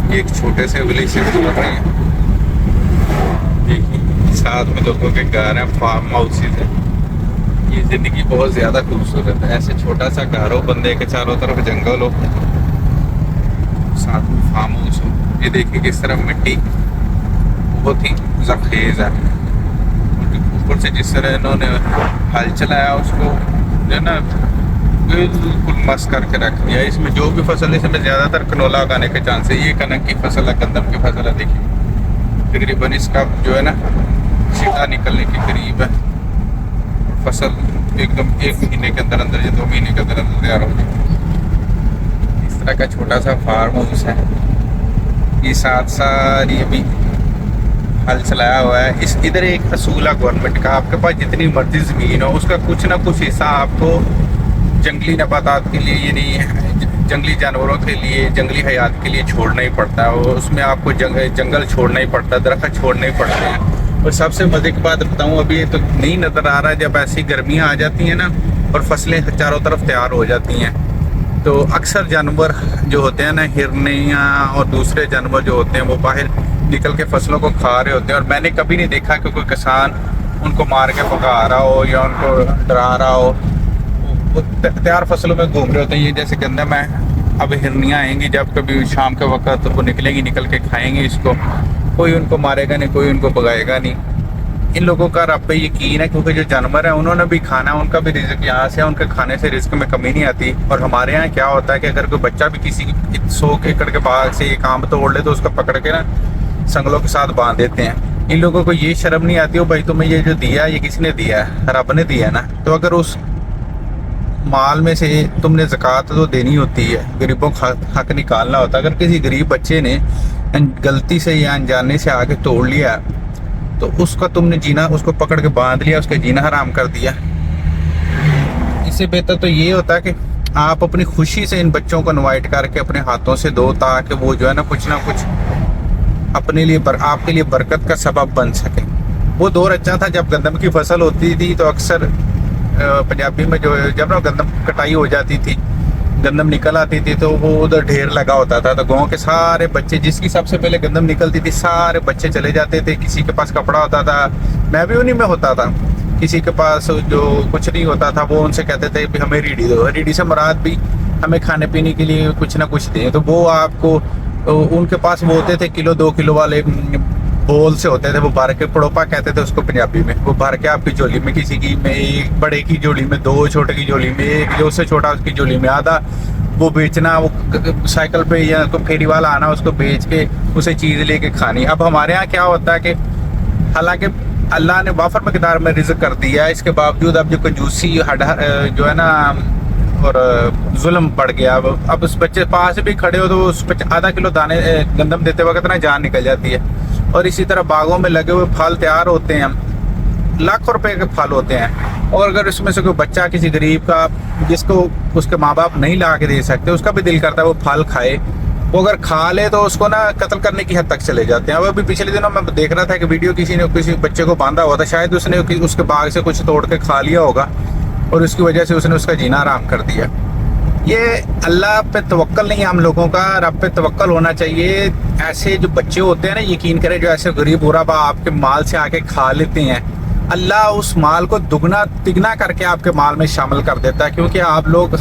یہ ایک چھوٹے سے ولیج سے گزر رہے ہیں. دیکھیے ساتھ میں لوگوں کے گھر ہیں, فارم ہاؤسز ہیں. یہ زندگی بہت زیادہ خوبصورت ہے. ایسے چھوٹا سا گھر ہو, بندے کے چاروں طرف جنگل ہو, ساتھ میں فارم ہاؤس ہو. یہ دیکھیے کس طرح مٹی بہت ہی زرخیز ہے. اوپر سے جس طرح انہوں نے ہل چلایا اس کو جو ہے نا بالکل مس کر کے رکھ دیا. اس میں جو بھی فصل ہے اس میں زیادہ تر کنولا اگانے کے چانس ہے. یہ کنک کی فصل ہے, گندم کی فصل ہے. دیکھیے تقریباً اس کا جو ہے نا چھٹا نکلنے کے قریب ہے. فصل ایک دم 1 مہینے کے اندر اندر یا 2 مہینے کے اندر اندر تیار ہو جائے. اس طرح کا چھوٹا سا فارم ہاؤس ہے. یہ ساتھ ساری ابھی حل چلایا ہوا ہے. ادھر ایک اصول ہے گورنمنٹ کا, آپ کے پاس جتنی مرضی زمین ہو اس کا کچھ نہ کچھ حصہ آپ کو جنگلی نباتات کے لیے, یعنی جنگلی جانوروں کے لیے, جنگلی حیات کے لیے چھوڑنا ہی پڑتا ہے. اور اس میں آپ کو جنگل چھوڑنا ہی پڑتا ہے, درخت چھوڑنا ہی پڑتے ہیں. اور سب سے مزے کی بات بتاؤں, ابھی تو نہیں نظر آ رہا ہے, جب ایسی گرمیاں آ جاتی ہیں نا اور فصلیں چاروں طرف تیار ہو جاتی ہیں تو اکثر جانور جو ہوتے ہیں نا, ہرنیاں اور دوسرے جانور جو ہوتے ہیں وہ باہر نکل کے فصلوں کو کھا رہے ہوتے ہیں. اور میں نے کبھی نہیں دیکھا کہ کوئی کسان ان کو مار کے پکا رہا ہو یا ان کو ڈرا رہا ہو. وہ تیار فصلوں میں گھوم رہے ہوتے ہیں. یہ جیسے گندم ہے, اب ہرنیاں آئیں گی جب کبھی شام کے وقت وہ نکلیں گی, نکل کے کھائیں گے اس کو. کوئی ان کو مارے گا نہیں, کوئی ان کو بگائے گا نہیں. ان لوگوں کا رب پہ یقین ہے کیونکہ جو جانور ہیں انہوں نے بھی کھانا ہے, ان کا بھی رزق یہاں سے, ان کے کھانے سے رزق میں کمی نہیں آتی. اور ہمارے یہاں کیا ہوتا ہے کہ اگر کوئی بچہ بھی کسی 100 ایکڑ کے باغ سے ایک آم توڑ لے تو اس کو پکڑ کے نا سنگلوں کے ساتھ باندھ دیتے ہیں. ان لوگوں کو یہ شرم نہیں آتی, ہو بھائی تمہیں یہ جو دیا یہ کس نے دیا ہے, رب نے دیا ہے نا. تو اگر اس مال میں سے تم نے زکوٰۃ تو دینی ہوتی ہے, غریبوں کا حق نکالنا ہوتا ہے. اگر کسی غریب بچے نے غلطی سے یا انجانے سے آگے توڑ لیا تو اس کا تم نے جینا, اس کو پکڑ کے باندھ لیا, اس کا جینا حرام کر دیا. اس سے بہتر تو یہ ہوتا ہے کہ آپ اپنی خوشی سے ان بچوں کو انوائٹ کر کے اپنے ہاتھوں سے دو, تاکہ وہ جو ہے نا کچھ نہ کچھ اپنے لیے آپ کے لیے برکت کا سبب بن سکے. وہ دور اچھا تھا جب گندم کی فصل ہوتی تھی تو اکثر پنجابی میں جو جب نا گندم کٹائی ہو جاتی تھی, گندم نکل آتی تھی تو وہ ادھر ڈھیر لگا ہوتا تھا. تو گاؤں کے سارے بچے, جس کی سب سے پہلے گندم نکلتی تھی, سارے بچے چلے جاتے تھے. کسی کے پاس کپڑا ہوتا تھا, میں بھی انہیں میں ہوتا تھا, کسی کے پاس جو کچھ نہیں ہوتا تھا وہ ان سے کہتے تھے کہ ہمیں ریڑھی دو. ریڑھی سے مراد بھی ہمیں کھانے پینے کے لیے کچھ نہ کچھ دیں. تو وہ آپ کو ان کے پاس وہ ہوتے تھے 1-2 کلو والے بول سے ہوتے تھے, وہ بھر کے پڑوپا کہتے تھے اس کو پنجابی میں. وہ بھر کے آپ کی جولی میں, کسی کی میں ایک, بڑے کی جولی میں 2, چھوٹے کی جولی میں 1, جو اس سے چھوٹا اس کی جولی میں آدھا, وہ بیچنا. وہ سائیکل پہ یا کوئی پھیری والا آنا, اس کو بیچ کے اسے چیز لے کے کھانی. اب ہمارے ہاں کیا ہوتا ہے کہ حالانکہ اللہ نے وافر مقدار میں رزق کر دیا ہے, اس کے باوجود اب جو کنجوسی جو ہے نا اور ظلم بڑھ گیا. اب اس بچے پاس بھی کھڑے ہو تو اس آدھا کلو دانے گندم دیتے وقت نا جان نکل جاتی ہے. اور اسی طرح باغوں میں لگے ہوئے پھل تیار ہوتے ہیں, لاکھوں روپے کے پھل ہوتے ہیں. اور اگر اس میں سے کوئی بچہ کسی غریب کا, جس کو اس کے ماں باپ نہیں لا کے دے سکتے, اس کا بھی دل کرتا ہے وہ پھل کھائے, وہ اگر کھا لے تو اس کو نا قتل کرنے کی حد تک چلے جاتے ہیں. اب ابھی پچھلے دنوں میں دیکھ رہا تھا کہ ویڈیو, کسی نے کسی بچے کو باندھا ہوا تھا, شاید اس نے اس کے باغ سے کچھ توڑ کے کھا لیا ہوگا اور اس کی وجہ سے اس نے اس کا جینا آرام کر دیا. یہ اللہ پہ توکل نہیں ہم لوگوں کا, رب پہ توکل ہونا چاہیے. ایسے جو بچے ہوتے ہیں نا, یقین کریں جو ایسے غریب غربا آپ کے مال سے آ کے کھا لیتے ہیں, اللہ اس مال کو دگنا تگنا کر کے آپ کے مال میں شامل کر دیتا ہے. کیونکہ آپ لوگ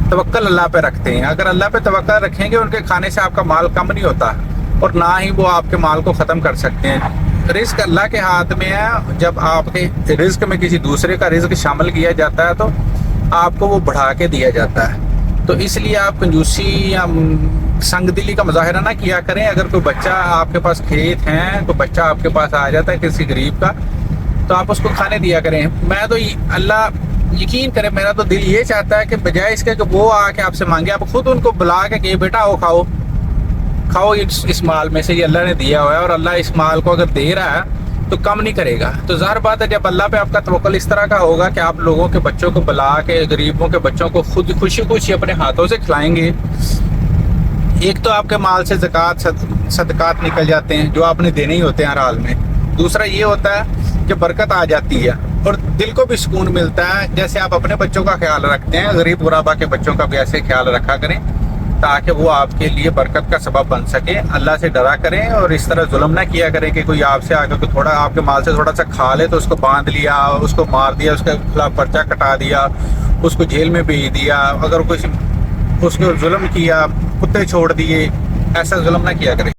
توکل اللہ پہ رکھتے ہیں. اگر اللہ پہ توکل رکھیں گے, ان کے کھانے سے آپ کا مال کم نہیں ہوتا اور نہ ہی وہ آپ کے مال کو ختم کر سکتے ہیں. رزق اللہ کے ہاتھ میں ہے. جب آپ کے رزق میں کسی دوسرے کا رزق شامل کیا جاتا ہے تو آپ کو وہ بڑھا کے دیا جاتا ہے. تو اس لیے آپ کنجوسی یا سنگ دلی کا مظاہرہ نہ کیا کریں. اگر کوئی بچہ آپ کے پاس کھیت ہیں, کوئی بچہ آپ کے پاس آ جاتا ہے کسی غریب کا, تو آپ اس کو کھانے دیا کریں. میں تو اللہ یقین کرے, میرا تو دل یہ چاہتا ہے کہ بجائے اس کے کہ وہ آ کے آپ سے مانگے, آپ خود ان کو بلا کے کہ بیٹا آؤ کھاؤ کھاؤ اس مال میں سے, یہ اللہ نے دیا ہوا ہے. اور اللہ اس مال کو اگر دے رہا ہے تو کم نہیں کرے گا. تو ظاہر بات ہے جب اللہ پہ آپ کا توکل اس طرح کا ہوگا کہ آپ لوگوں کے بچوں کو بلا کے, غریبوں کے بچوں کو خود خوشی خوشی اپنے ہاتھوں سے کھلائیں گے, ایک تو آپ کے مال سے زکوٰۃ صدقات نکل جاتے ہیں جو آپ نے دینے ہی ہوتے ہیں ہر حال میں. دوسرا یہ ہوتا ہے کہ برکت آ جاتی ہے اور دل کو بھی سکون ملتا ہے. جیسے آپ اپنے بچوں کا خیال رکھتے ہیں, غریب غربا کے بچوں کا بھی ایسے خیال رکھا کریں. تاکہ وہ آپ کے لیے برکت کا سبب بن سکے. اللہ سے ڈرا کریں اور اس طرح ظلم نہ کیا کریں کہ کوئی آپ سے آ کے تھوڑا آپ کے مال سے تھوڑا سا کھا لے تو اس کو باندھ لیا, اس کو مار دیا, اس کے خلاف پرچہ کٹا دیا, اس کو جیل میں بھیج دیا. اگر کوئی اس کو ظلم کیا, کتے چھوڑ دیے, ایسا ظلم نہ کیا کریں.